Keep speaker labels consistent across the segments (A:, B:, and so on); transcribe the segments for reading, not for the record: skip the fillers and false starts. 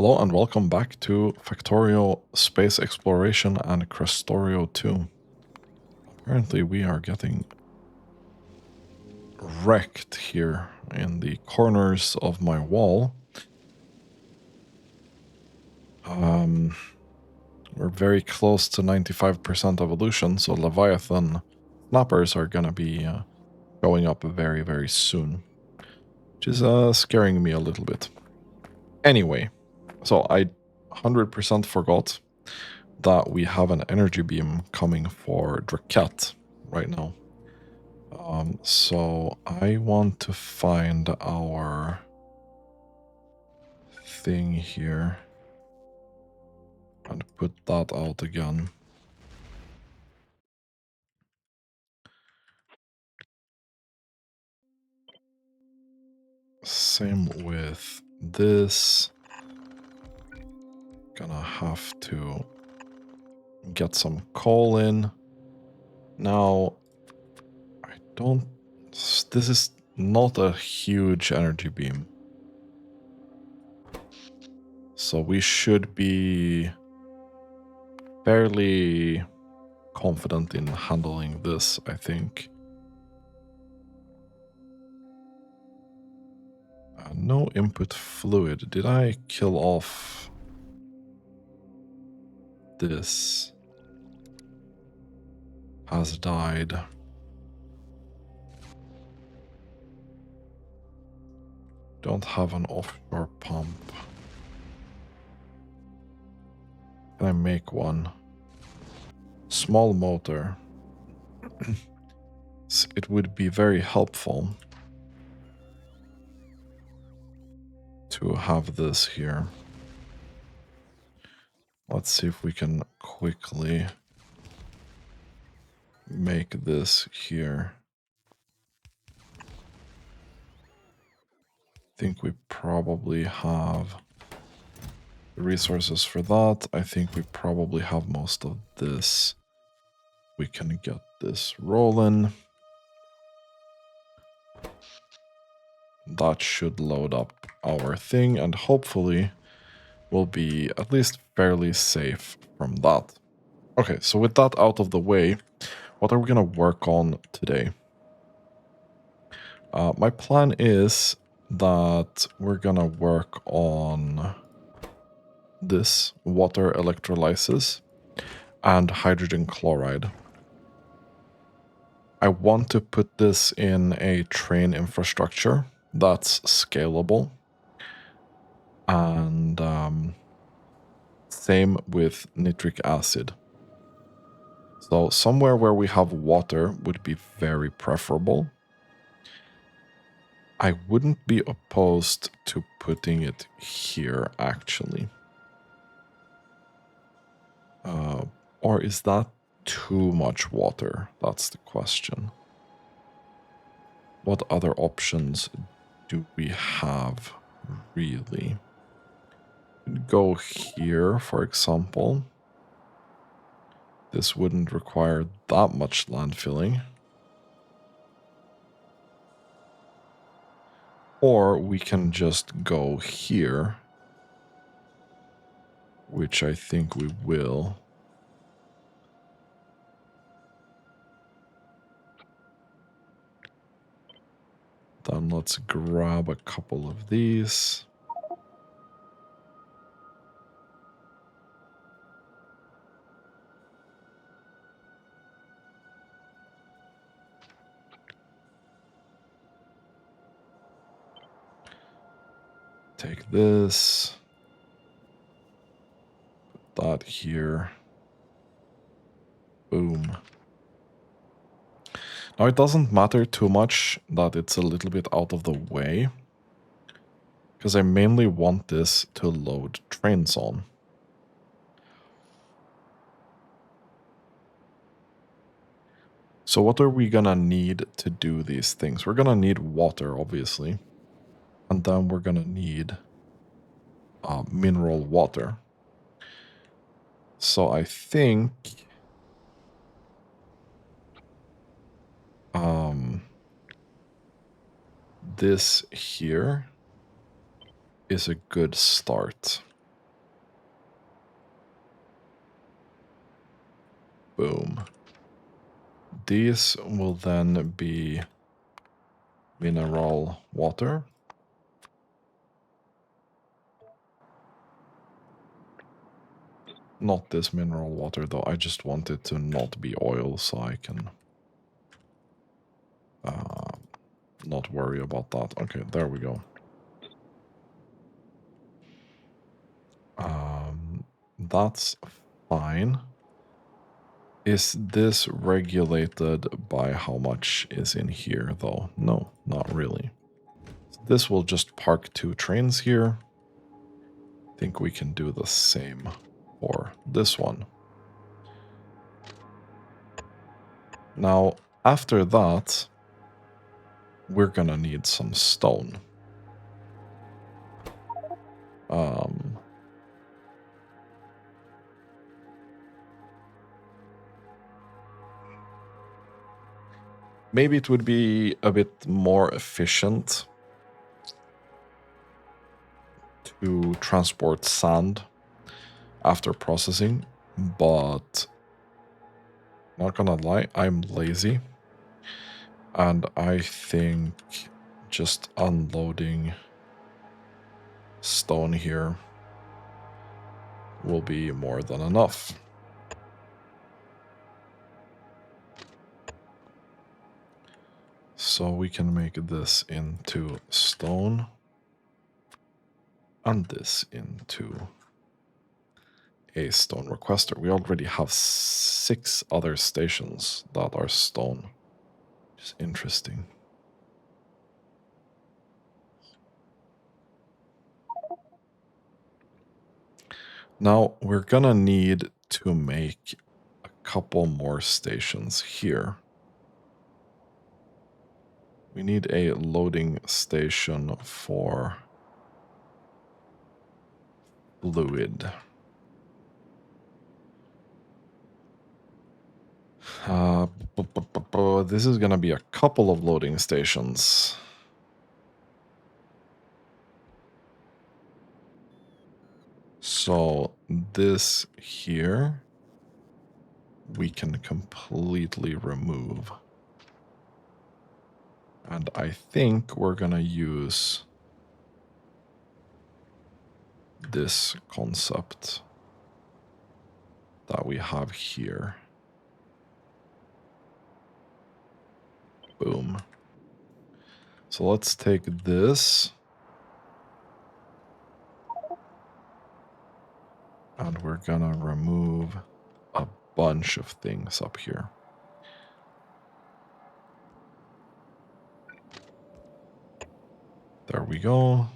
A: Hello and welcome back to Factorio Space Exploration and Krastorio 2. Apparently we are getting wrecked here in the corners of my wall. We're very close to 95% evolution, so Leviathan snappers are gonna be going up very, very soon. Which is scaring me a little bit. Anyway, so I 100% forgot that we have an energy beam coming for Draket right now. So I want to find our thing here and put that out again. Same with this. Gonna have to get some coal in. Now, I don't... This is not a huge energy beam. So we should be fairly confident in handling this, I think. No input fluid. Did I kill off this? Has died. Don't have an offshore pump. Can I make one? Small motor. It would be very helpful to have this here. Let's see if we can quickly make this here. I think we probably have the resources for that. I think we probably have most of this. We can get this rolling. That should load up our thing and hopefully we'll be at least fairly safe from that. Okay, so with that out of the way, what are we going to work on today? My plan is that we're going to work on this water electrolysis and hydrogen chloride. I want to put this in a train infrastructure that's scalable. And same with nitric acid. So somewhere where we have water would be very preferable. I wouldn't be opposed to putting it here, actually. Or is that too much water? That's the question. What other options do we have, really? Go here, for example. This wouldn't require that much land filling. Or we can just go here, which I think we will. Then let's grab a couple of these. Take this. Put that here. Boom. Now it doesn't matter too much that it's a little bit out of the way, because I mainly want this to load trains on. So what are we gonna need to do these things? We're gonna need water, obviously. And then we're gonna need mineral water. So I think this here is a good start. these will then be mineral water. Not this mineral water though, I just want it to not be oil so I can not worry about that. Okay, there we go. That's fine. Is this regulated by how much is in here though? No, not really. This will just park 2 trains here. I think we can do the same for this one. Now, after that, we're gonna need some stone. Maybe it would be a bit more efficient to transport sand after processing, but not gonna lie, I'm lazy. And I think just unloading stone here will be more than enough. So we can make this into stone and this into a stone requester. We already have 6 other stations that are stone, which is interesting. Now we're gonna need to make a couple more stations here. We need a loading station for fluid. This is gonna be a couple of loading stations. So this here, we can completely remove. And I think we're gonna use this concept that we have here. Boom. So let's take this. And we're gonna remove a bunch of things up here. There we go.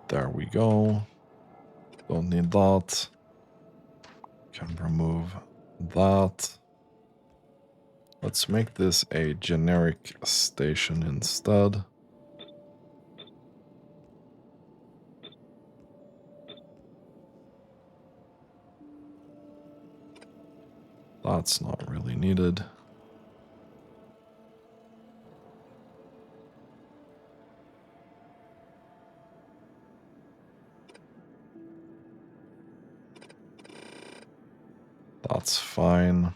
A: There we go. Don't need that. Can remove that. Let's make this a generic station instead. That's not really needed. That's fine.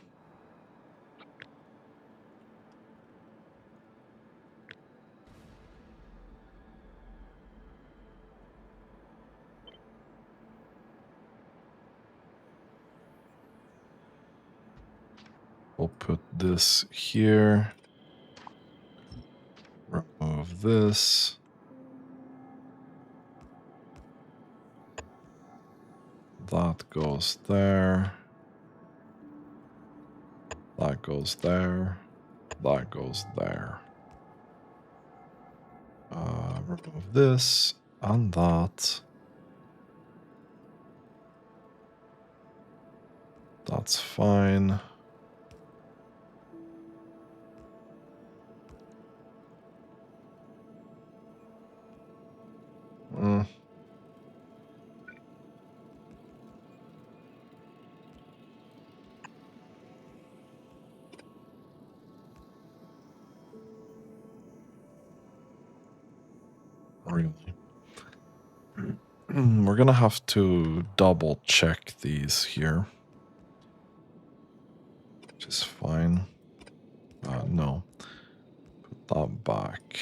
A: We'll put this here. Remove this. That goes there. That goes there. That goes there. Remove this and that. That's fine. Really. We're gonna have to double check these here. is fine. No. Put that back.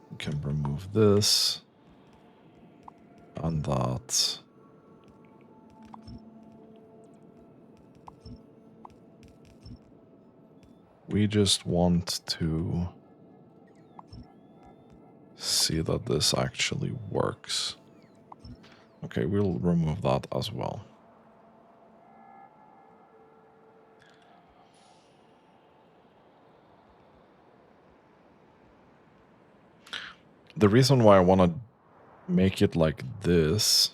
A: We can remove this. And that. We just want to see that this actually works. Okay, we'll remove that as well. The reason why I want to make it like this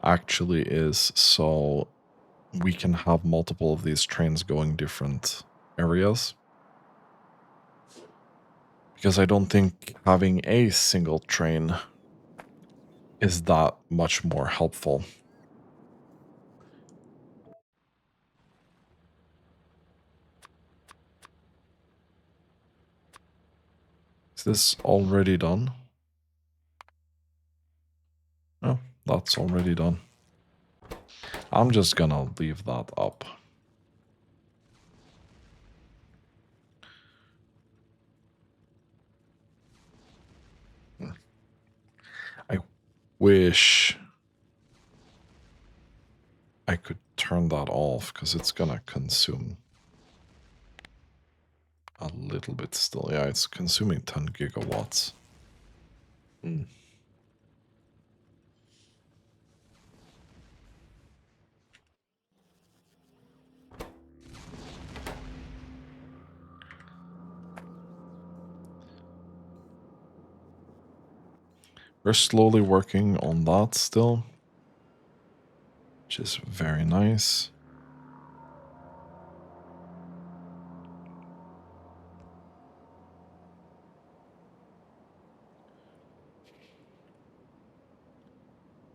A: actually is so we can have multiple of these trains going different areas. Because I don't think having a single train is that much more helpful. Is this already done? Oh, that's already done. I'm just gonna leave that up. I wish I could turn that off because it's gonna consume a little bit still. Yeah, it's consuming 10 gigawatts. Mm. We're slowly working on that still, which is very nice.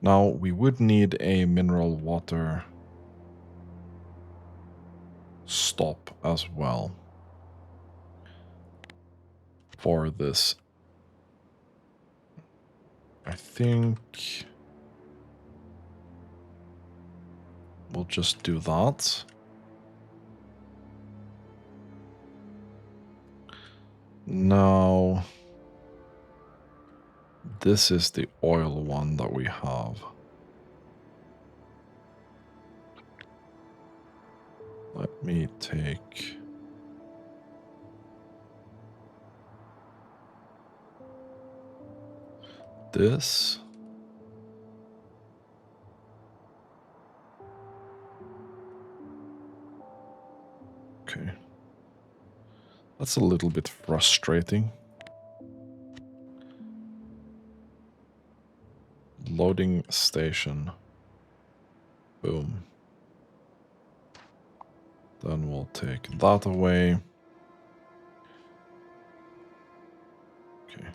A: Now, we would need a mineral water stop as well for this. I think we'll just do that. Now, this is the oil one that we have. Let me take this. Okay. That's a little bit frustrating. Loading station. Boom. Then we'll take that away. Okay.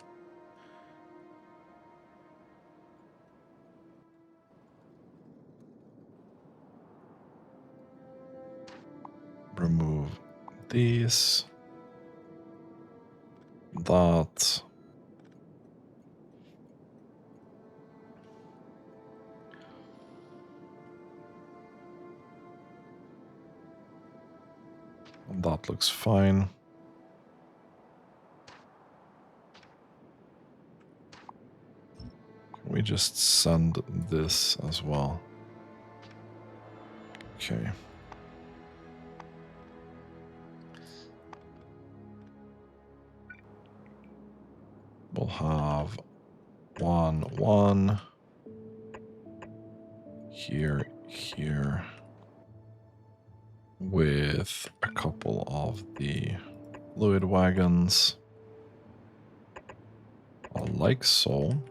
A: Remove these. That. And that looks fine. Can we just send this as well? Okay. We'll have 1, here, here, with a couple of the fluid wagons, like so.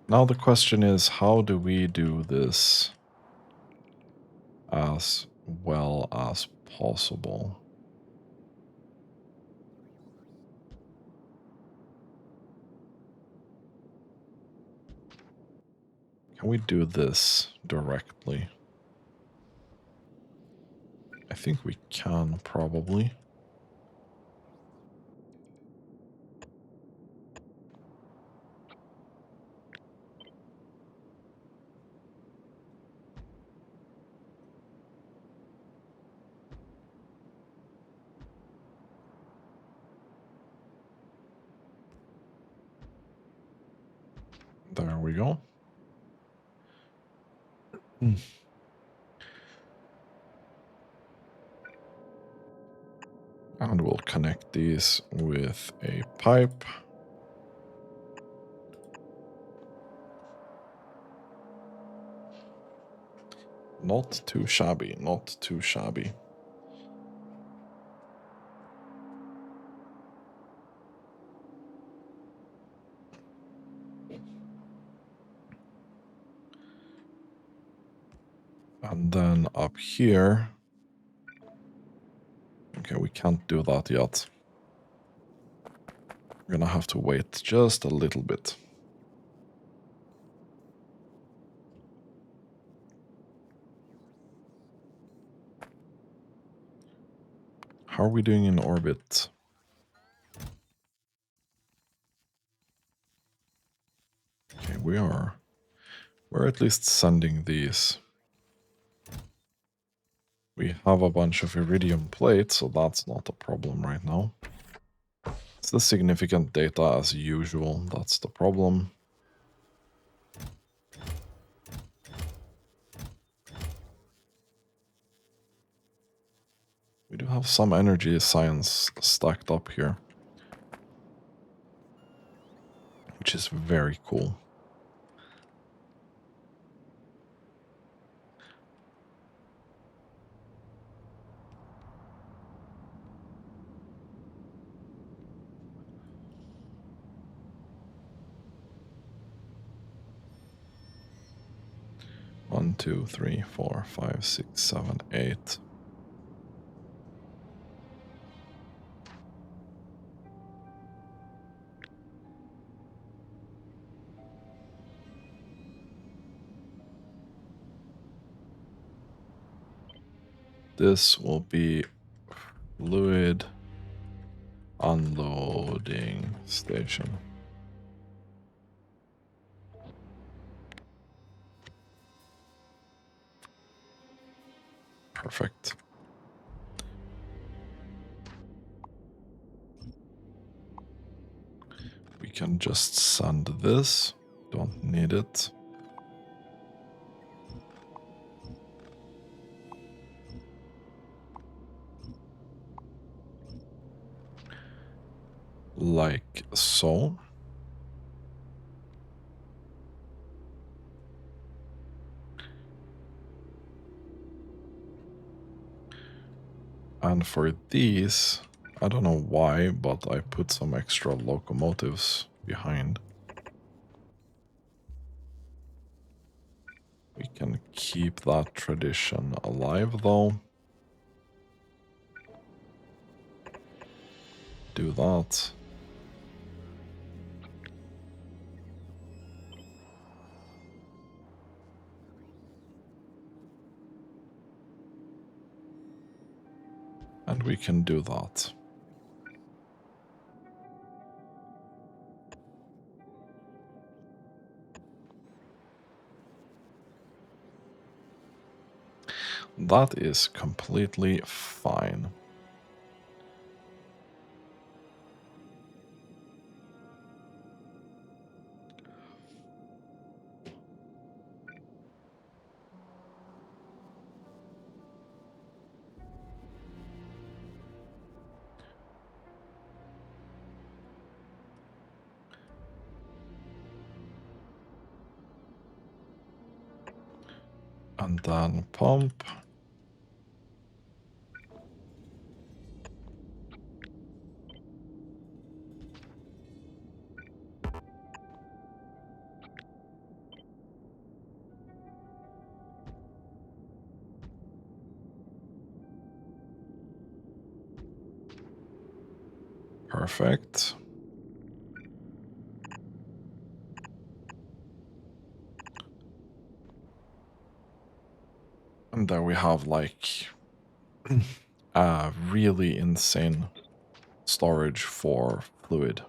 A: Now the question is, how do we do this as well as possible? Can we do this directly? I think we can probably. There we go. And we'll connect these with a pipe. Not too shabby, not too shabby. And then up here, okay, we can't do that yet. We're gonna have to wait just a little bit. How are we doing in orbit? Okay, we're at least sending these. We have a bunch of iridium plates, so that's not a problem right now. It's the significant data as usual, that's the problem. We do have some energy science stacked up here, which is very cool. One, 2, 3, 4, 5, 6, 7, 8. This will be fluid unloading station. Perfect. We can just send this. Don't need it. Like so. And for these, I don't know why, but I put some extra locomotives behind. We can keep that tradition alive though. Do that. And we can do that. That is completely fine. And then pump. Perfect. And there we have like really insane storage for fluid.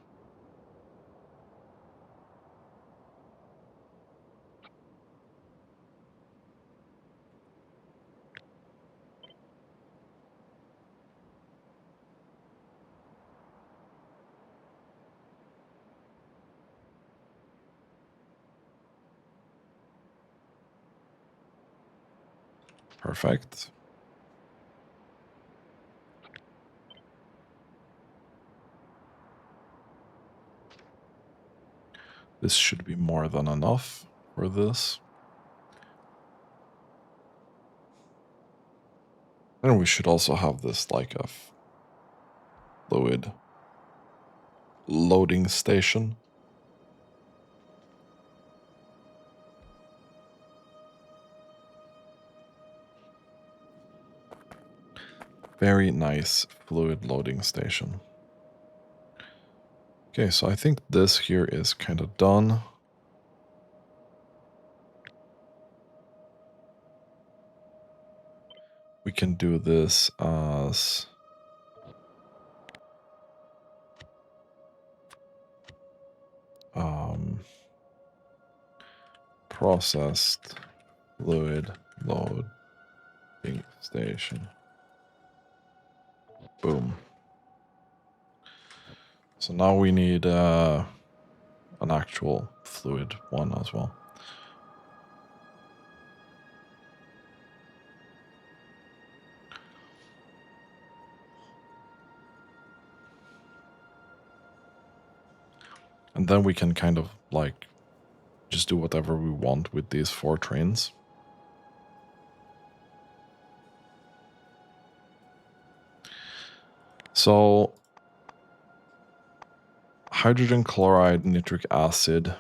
A: Perfect. This should be more than enough for this. And we should also have this like a fluid loading station. Very nice fluid loading station. Okay, so I think this here is kind of done. We can do this as processed fluid loading station. Boom. So now we need an actual fluid one as well. And then we can kind of like just do whatever we want with these 4 trains. So hydrogen chloride, nitric acid,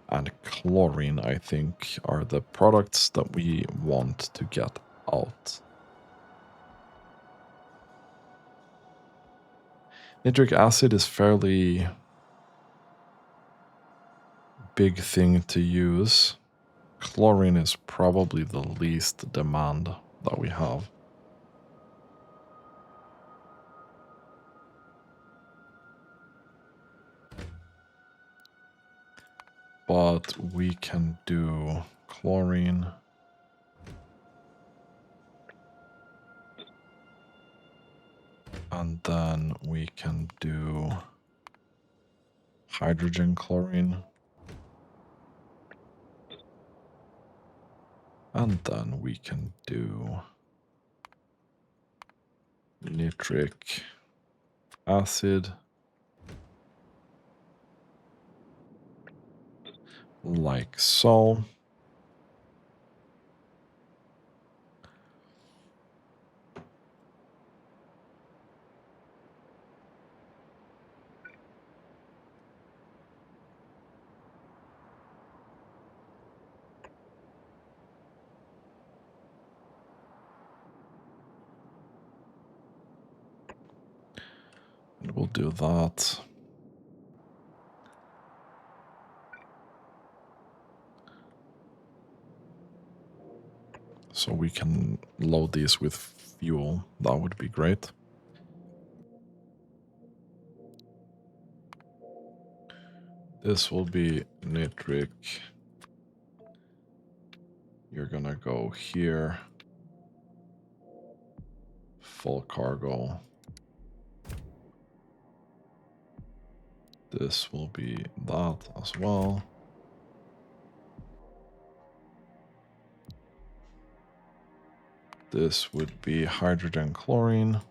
A: and chlorine, I think, are the products that we want to get out. Nitric acid is fairly big thing to use. Chlorine is probably the least demand that we have. But we can do chlorine. And then we can do hydrogen chlorine. And then we can do nitric acid. Like so. And we'll do that. So we can load these with fuel. That would be great. This will be nitric. You're gonna go here. Full cargo. This will be that as well. This would be hydrogen chlorine.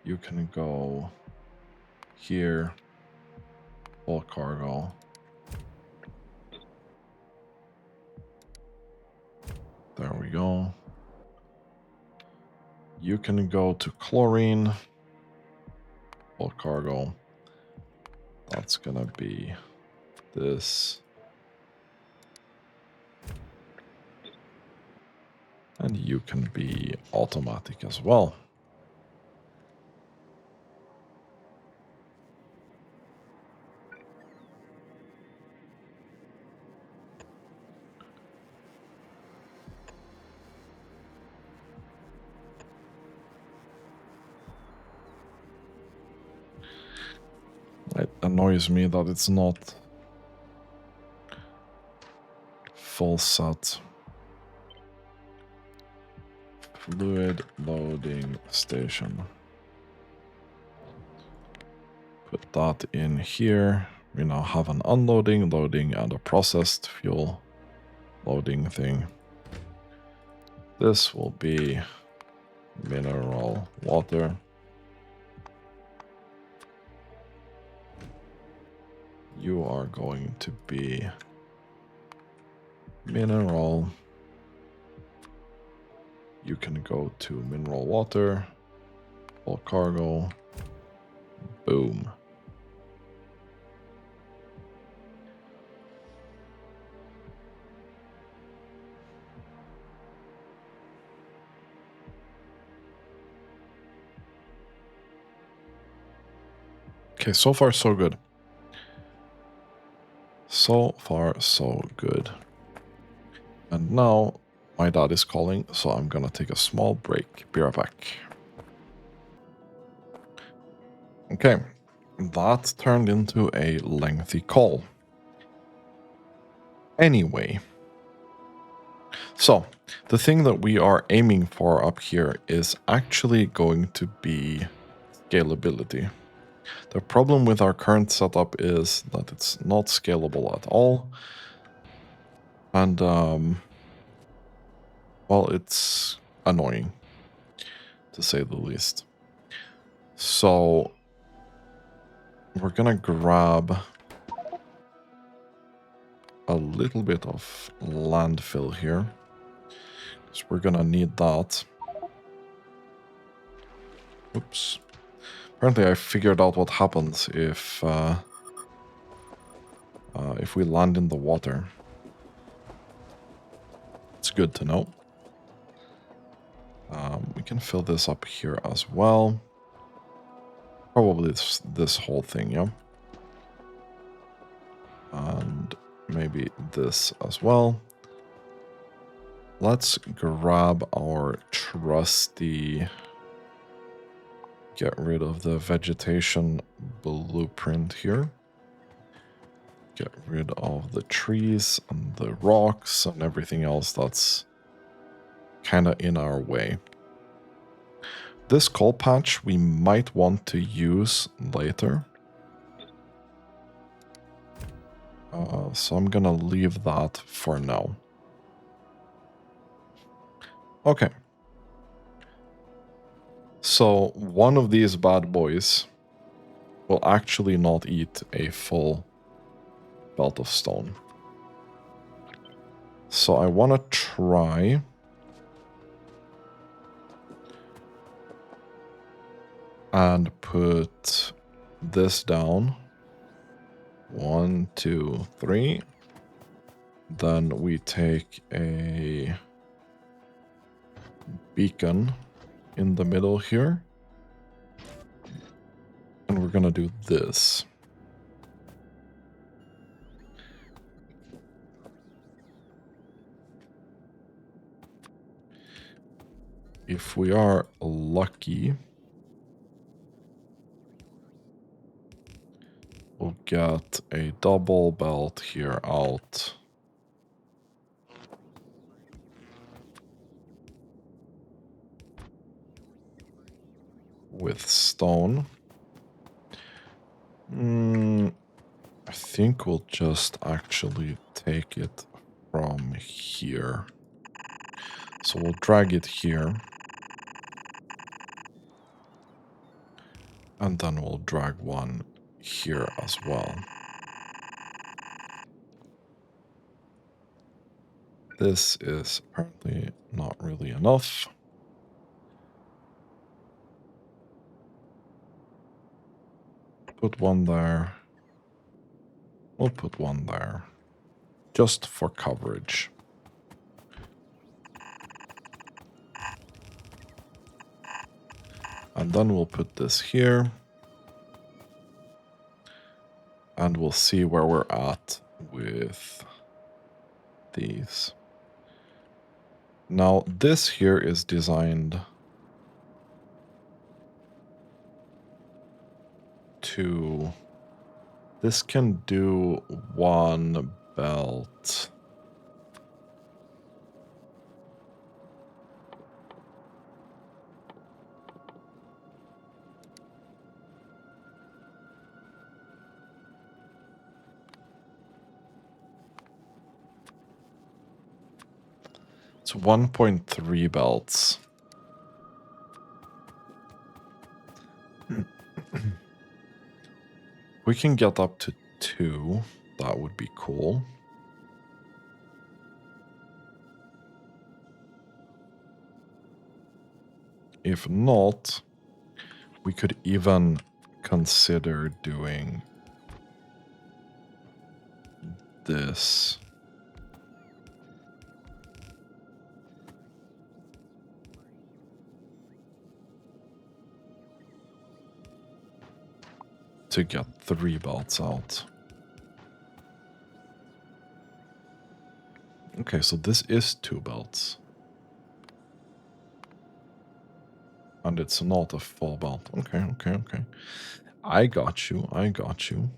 A: You can go here. Full cargo. There we go. You can go to chlorine. Full cargo. That's gonna be this. And you can be automatic as well. It annoys me that it's not full set. Fluid loading station. Put that in here. We now have an unloading, loading, and a processed fuel loading thing. This will be mineral water. You are going to be mineral. You can go to mineral water, all cargo, boom. Okay, so far so good. So far so good. And now my dad is calling, so I'm gonna take a small break. Be right back. Okay, that turned into a lengthy call. Anyway, so the thing that we are aiming for up here is actually going to be scalability. The problem with our current setup is that it's not scalable at all. And, well, it's annoying, to say the least. So we're gonna grab a little bit of landfill here, because we're gonna need that. Oops. Apparently I figured out what happens if we land in the water. It's good to know. We can fill this up here as well. Probably this whole thing, yeah? And maybe this as well. Let's grab our trusty... Get rid of the vegetation blueprint here. Get rid of the trees and the rocks and everything else that's kind of in our way. This coal patch we might want to use later. So I'm gonna leave that for now. Okay. So one of these bad boys will actually not eat a full belt of stone. So I want to try and put this down. 1, 2, 3. Then we take a beacon in the middle here. And we're gonna do this. If we are lucky, we'll get a double belt here out. With stone. I think we'll just actually take it from here. So we'll drag it here. And then we'll drag one here as well. This is apparently not really enough. Put one there. We'll put one there. Just for coverage. And then we'll put this here. And we'll see where we're at with these. Now, this here is designed to This can do one belt. It's 1.3 belts. We can get up to 2. That would be cool. If not, we could even consider doing this. To get 3 belts out. Okay, so this is 2 belts. And it's not a full belt. Okay, okay, okay. I got you, I got you.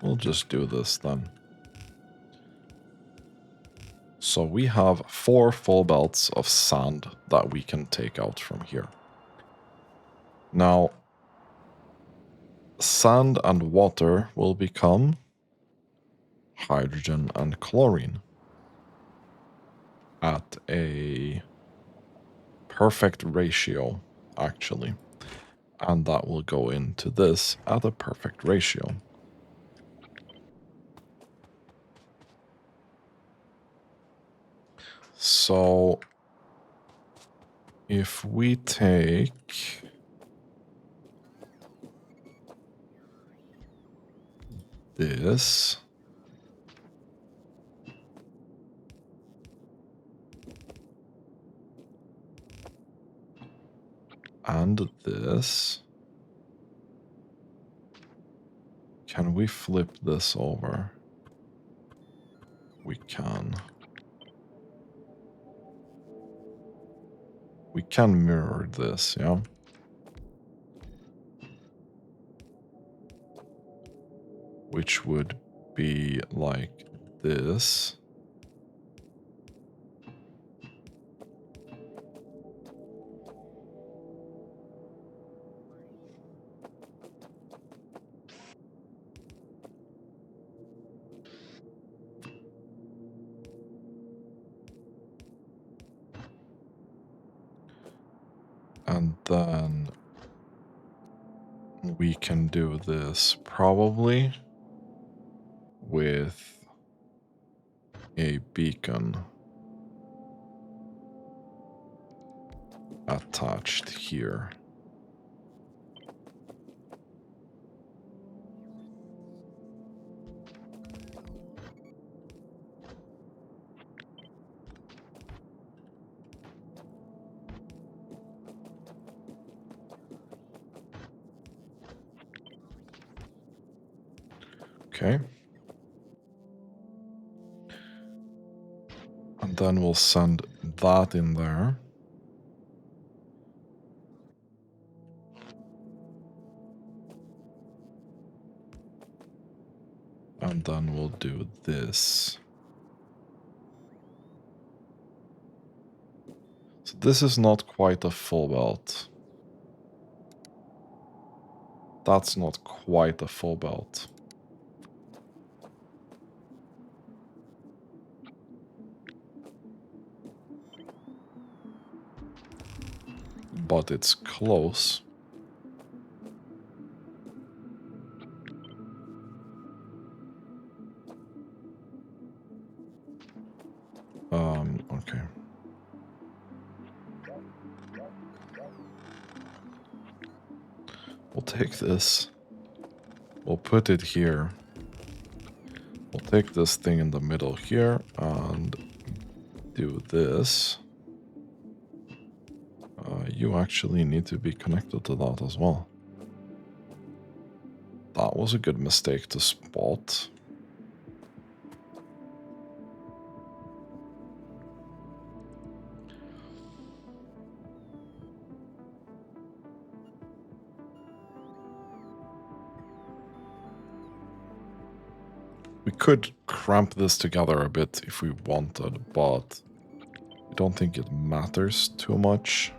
A: We'll just do this then. So we have 4 full belts of sand that we can take out from here. Now, sand and water will become hydrogen and chlorine at a perfect ratio, actually. And that will go into this at a perfect ratio. So if we take this and this, can we flip this over? We can. We can mirror this, yeah? Which would be like this. And then we can do this probably with a beacon attached here. Okay. And then we'll send that in there. And then we'll do this. So this is not quite a full belt. That's not quite a full belt. But it's close. Okay. We'll take this. We'll put it here. We'll take this thing in the middle here and do this. You actually need to be connected to that as well. That was a good mistake to spot. We could cramp this together a bit if we wanted, but I don't think it matters too much.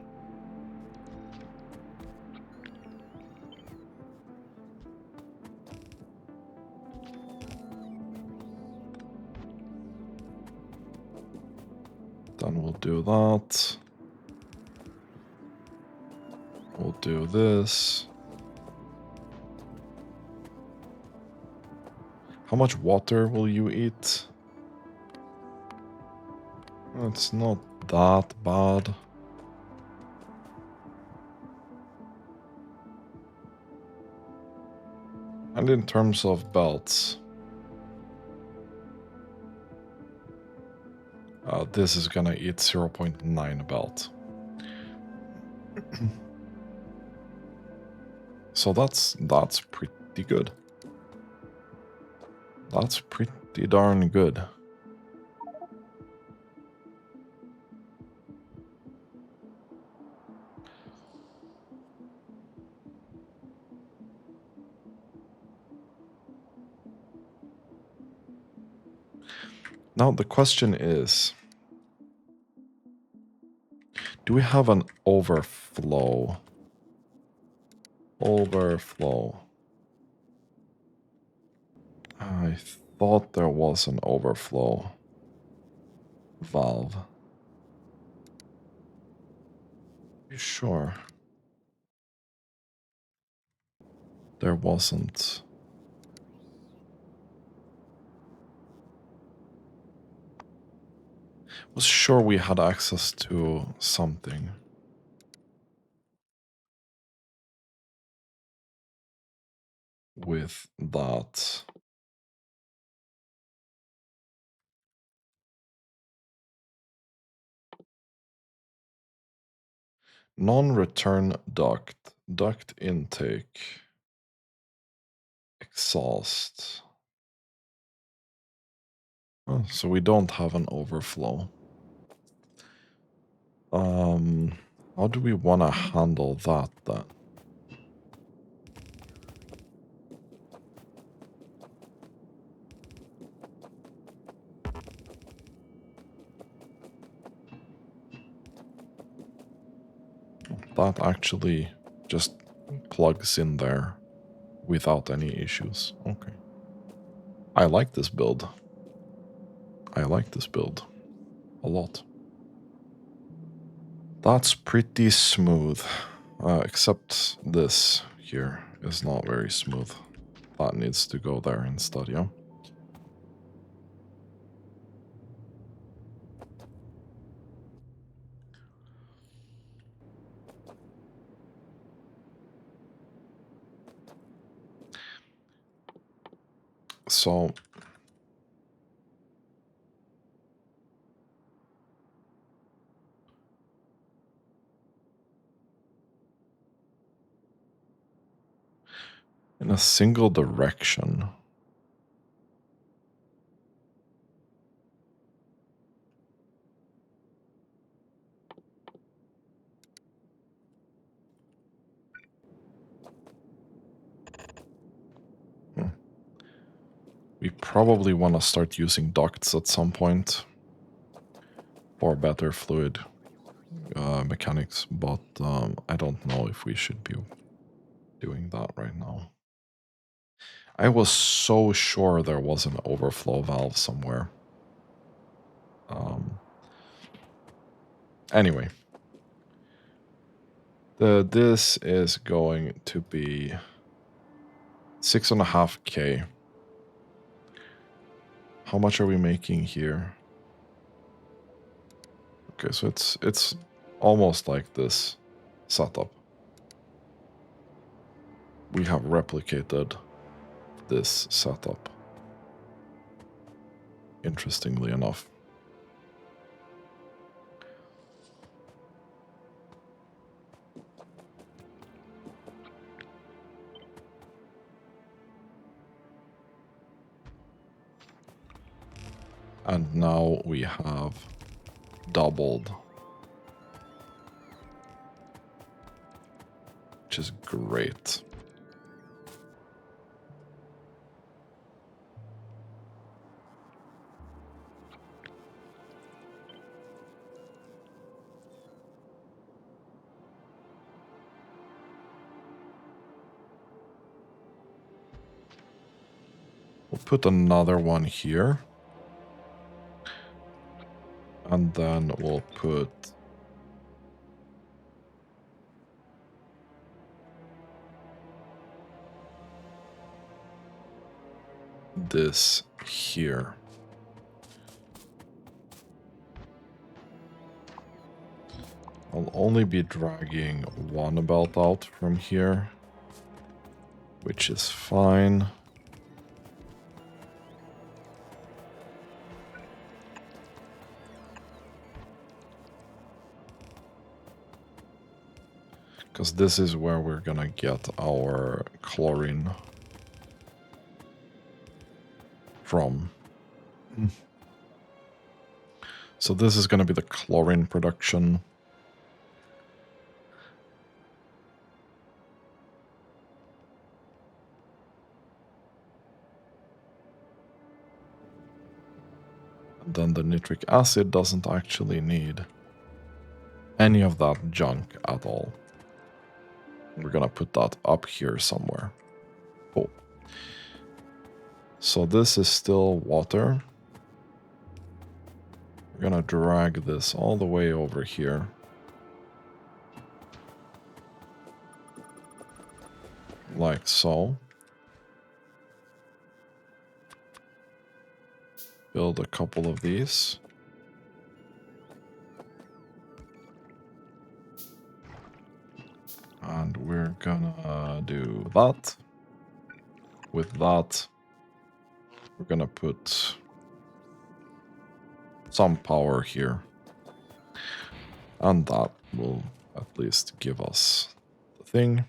A: Then we'll do that. We'll do this. How much water will you eat? It's not that bad. And in terms of belts, this is gonna eat 0.9 belt. So that's pretty good. That's pretty darn good. Now the question is, do we have an overflow? Overflow. I thought there was an overflow valve. You sure? There wasn't. Was sure we had access to something. With that. Non-return duct. Duct intake. Exhaust. Oh, so we don't have an overflow. How do we want to handle that then? That actually just plugs in there without any issues. Okay. I like this build. I like this build a lot. That's pretty smooth. Except this here is not very smooth. That needs to go there instead, yeah? So in a single direction. We probably want to start using ducts at some point for better fluid mechanics, but I don't know if we should be doing that right now. I was so sure there was an overflow valve somewhere. Anyway, this is going to be 6.5K. How much are we making here? Okay, so it's almost like this setup. We have replicated this setup, interestingly enough. And now we have doubled, which is great. We'll put another one here. And then we'll put this here. I'll only be dragging one belt out from here, which is fine. Because this is where we're gonna get our chlorine from. So this is gonna be the chlorine production. And then the nitric acid doesn't actually need any of that junk at all. We're gonna put that up here somewhere. Cool. So this is still water. We're gonna drag this all the way over here. Like so. Build a couple of these. And we're gonna do that. With that, we're gonna put some power here. And that will at least give us the thing.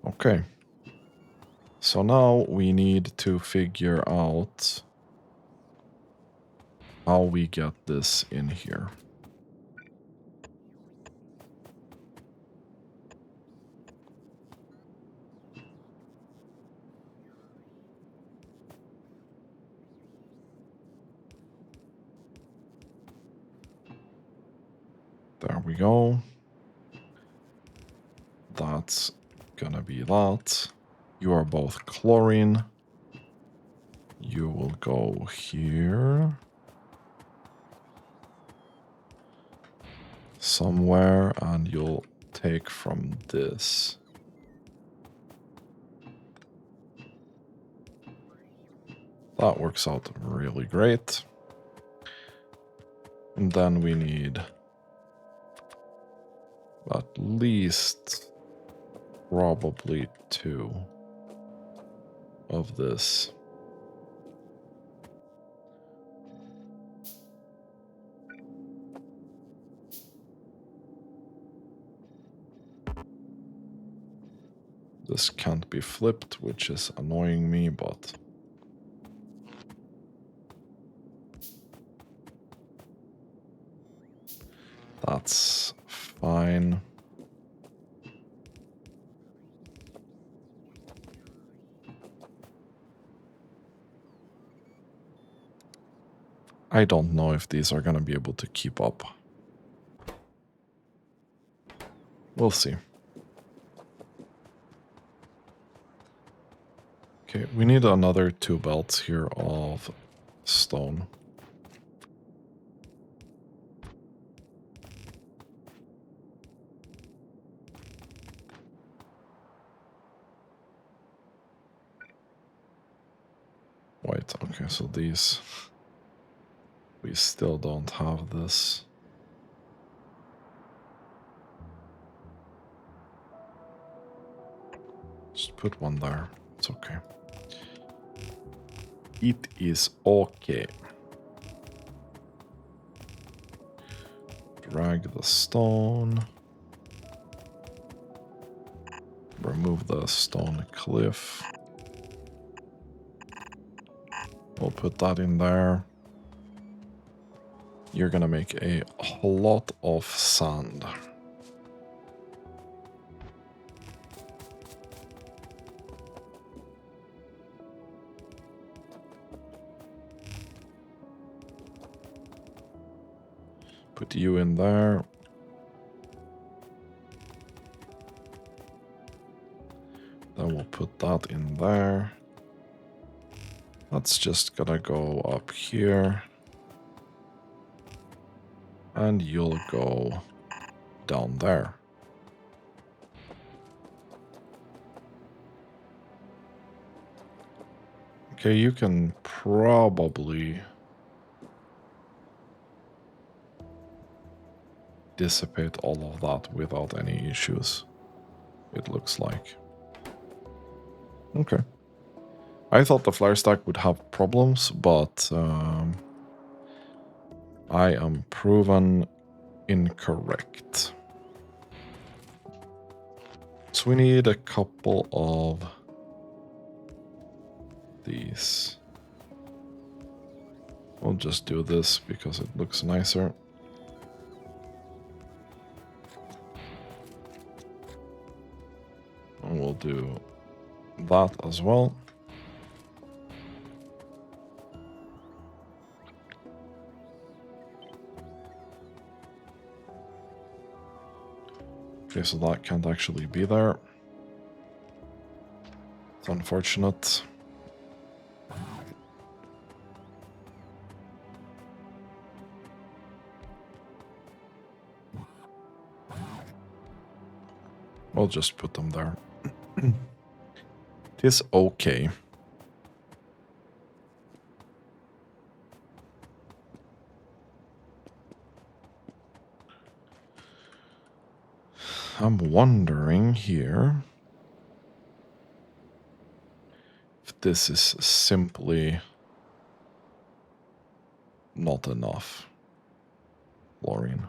A: Okay. So now we need to figure out how we get this in here. There we go. That's gonna be that. You are both chlorine. You will go here. Somewhere, and you'll take from this. That works out really great. And then we need at least probably 2 of this. This can't be flipped, which is annoying me, but that's fine. I don't know if these are going to be able to keep up. We'll see. Okay, we need another 2 belts here of stone. Wait, okay, so these... We still don't have this. Just put one there. It's okay. It is okay. Drag the stone. Remove the stone cliff. We'll put that in there. You're gonna make a lot of sand. Put you in there. Then we'll put that in there. That's just gonna go up here. And you'll go down there. Okay, you can probably dissipate all of that without any issues, it looks like. Okay. I thought the flare stack would have problems, but I am proven incorrect. So we need a couple of these. We'll just do this because it looks nicer. And we'll do that as well. Okay, so that can't actually be there. It's unfortunate. We'll just put them there. It is okay. I'm wondering here if this is simply not enough chlorine.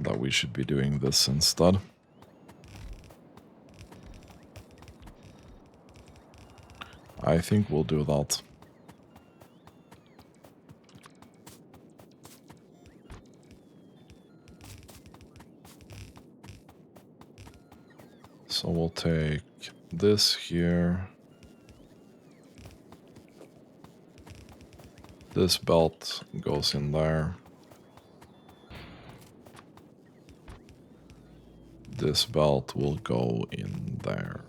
A: That we should be doing this instead. I think we'll do that. So we'll take this here. This belt goes in there. This belt will go in there.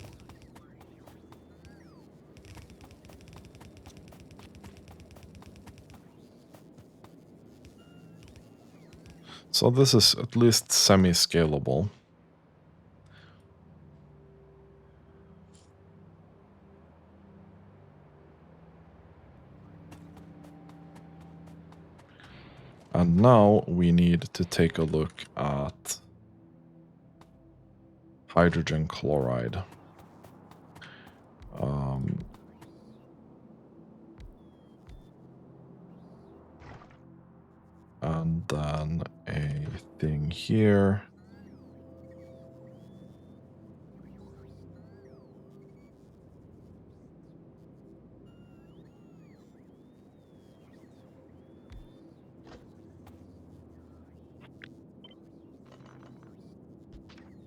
A: So this is at least semi-scalable. And now we need to take a look at hydrogen chloride. And then a thing here.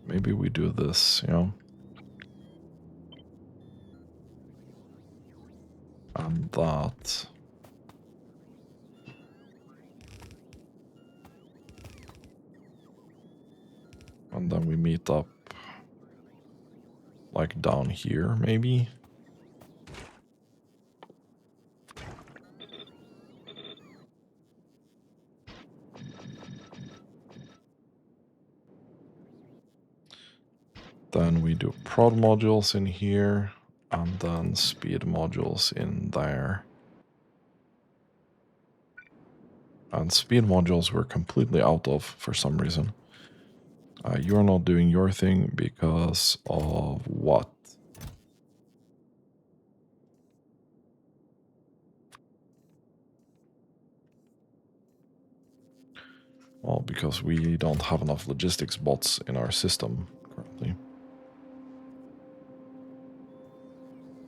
A: Maybe we do this, you know. And that. And then we meet up like down here, maybe. Then we do prod modules in here, and then speed modules in there. And speed modules we're completely out of for some reason. You're not doing your thing because of what? Well, because we don't have enough logistics bots in our system currently.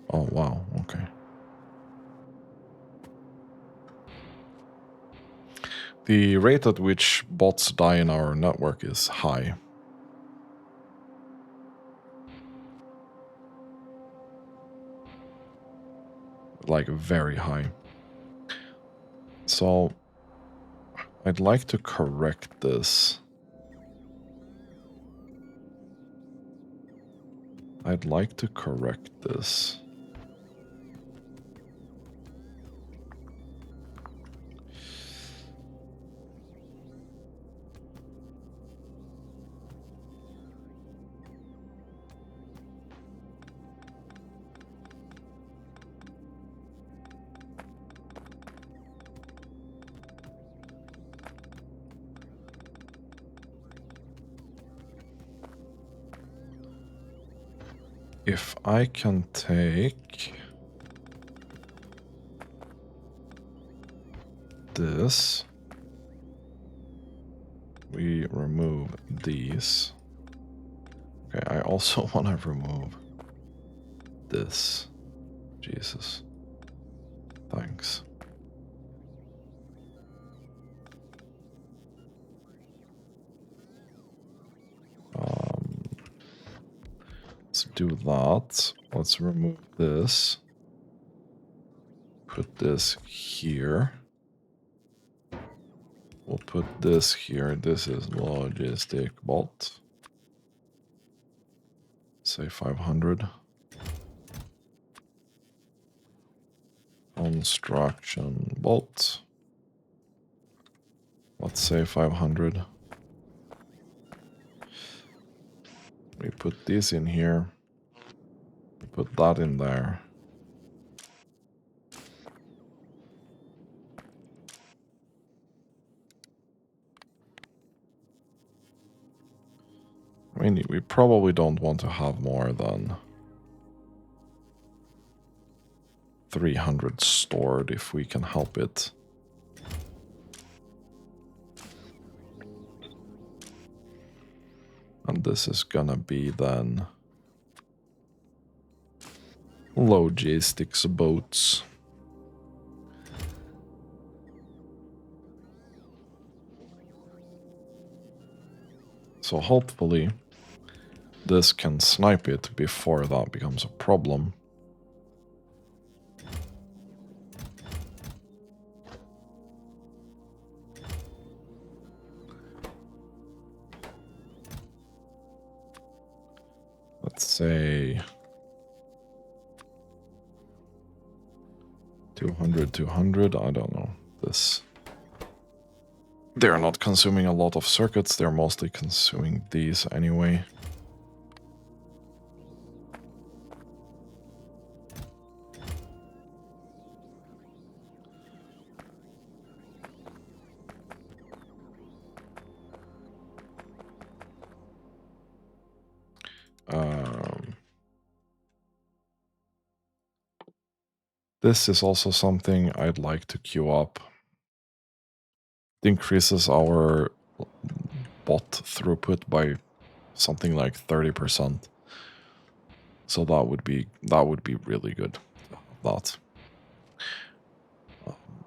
A: Oh, wow, okay. The rate at which bots die in our network is high. like very high. So I'd like to correct this. I'd like to correct this. If I can take this, we remove these. Okay, I also want to remove this. Jesus. Thanks. Let's do that. Let's remove this. Put this here. We'll put this here. This is logistic bolt. Say 500. Construction bolt. Let's say 500. We put this in here. We put that in there. I mean, we probably don't want to have more than 300 stored if we can help it. And this is gonna be then logistics boats. So hopefully this can snipe it before that becomes a problem. Let's say 200, 200, I don't know. This. They're not consuming a lot of circuits, they're mostly consuming these anyway. This is also something I'd like to queue up. It increases our bot throughput by something like 30%. So that would be really good. That.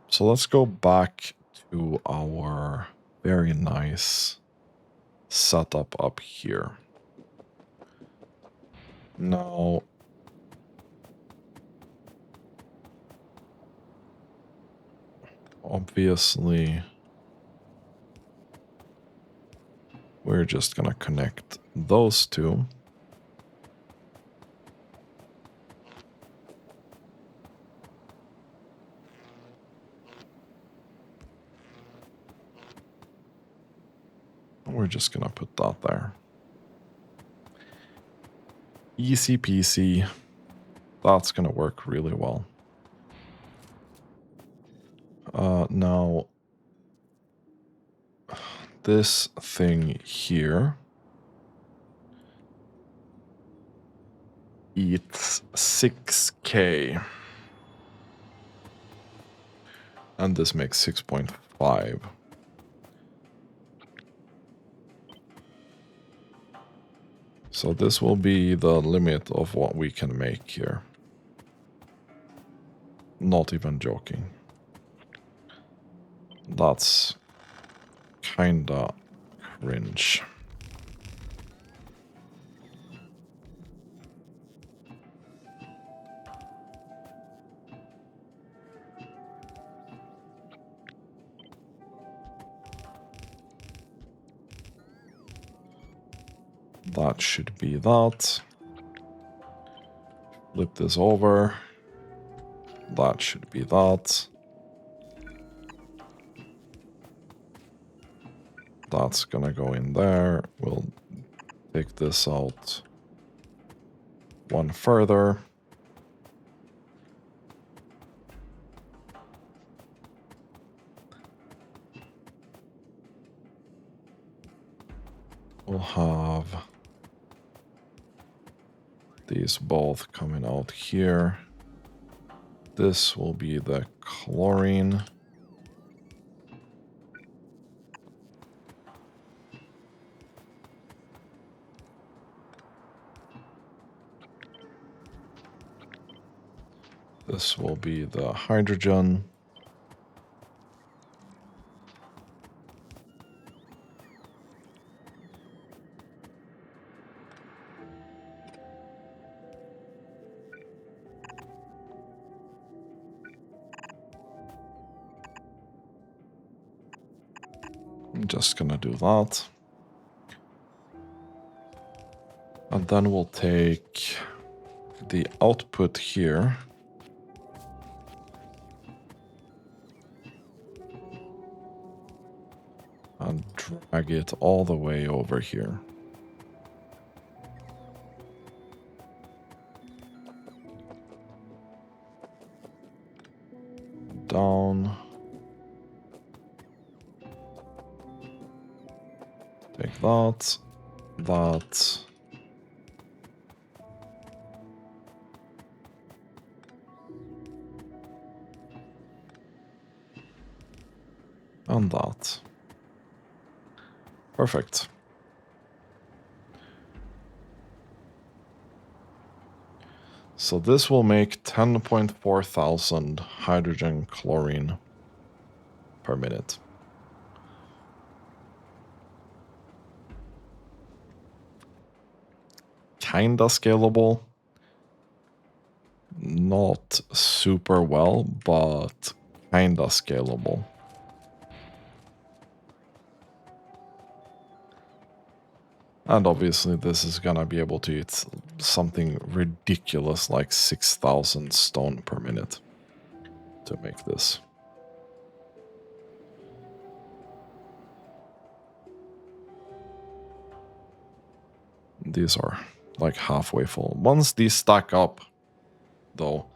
A: So let's go back to our very nice setup up here. Now, obviously, we're just gonna connect those two. We're just gonna put that there. Easy peasy. That's gonna work really well. Now, this thing here eats 6K. And this makes 6.5. So this will be the limit of what we can make here. Not even joking. That's kinda cringe. That should be that. Flip this over. That should be that. That's gonna go in there. We'll take this out one further. We'll have these both coming out here. This will be the chlorine. This will be the hydrogen. I'm just gonna do that. And then we'll take the output here. And drag it all the way over here. Down. Take that. That. And that. Perfect. So this will make 10.4 thousand hydrogen chlorine per minute. Kinda scalable. Not super well, but kinda scalable. And obviously this is gonna be able to eat something ridiculous like 6,000 stone per minute to make this. These are like halfway full. Once these stack up, though,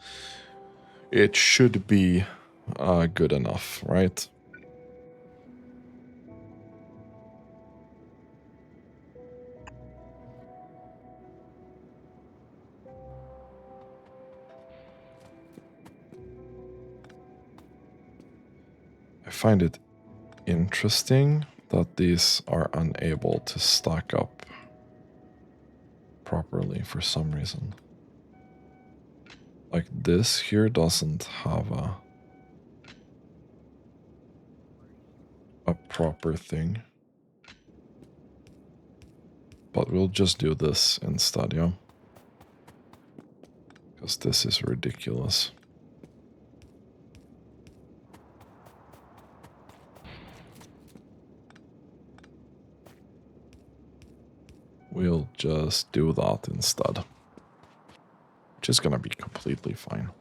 A: it should be good enough, right? I find it interesting that these are unable to stack up properly for some reason. Like this here doesn't have a proper thing. But we'll just do this instead, yeah? Because this is ridiculous. We'll just do that instead. Which is gonna be completely fine.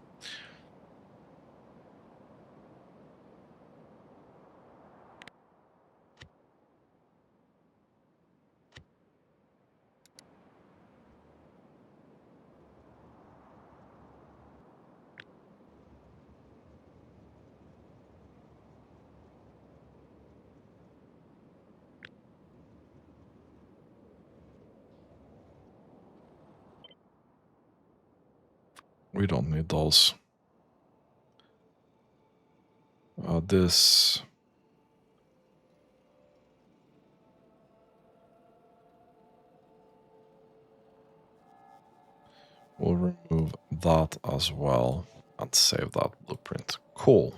A: We don't need those. This... We'll remove that as well and save that blueprint. Cool.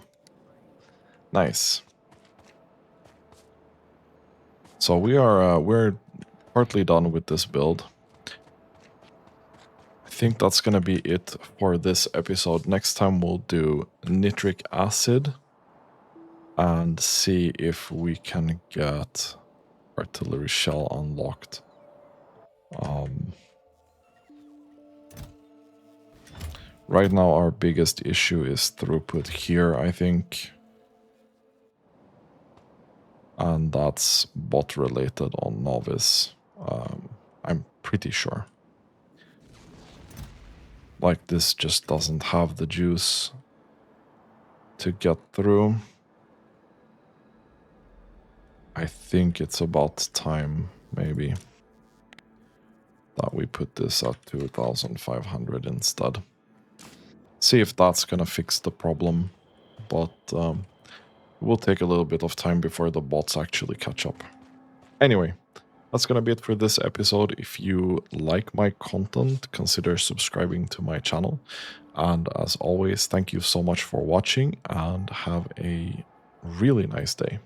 A: Nice. So we're partly done with this build. I think that's gonna be it for this episode. Next time we'll do nitric acid and see if we can get artillery shell unlocked. Right now our biggest issue is throughput here, I think. And that's bot related on Novice. I'm pretty sure. Like, this just doesn't have the juice to get through. I think it's about time, maybe, that we put this at 2,500 instead. See if that's gonna fix the problem, but it will take a little bit of time before the bots actually catch up. Anyway, that's gonna be it for this episode. If you like my content, consider subscribing to my channel. And as always, thank you so much for watching and have a really nice day.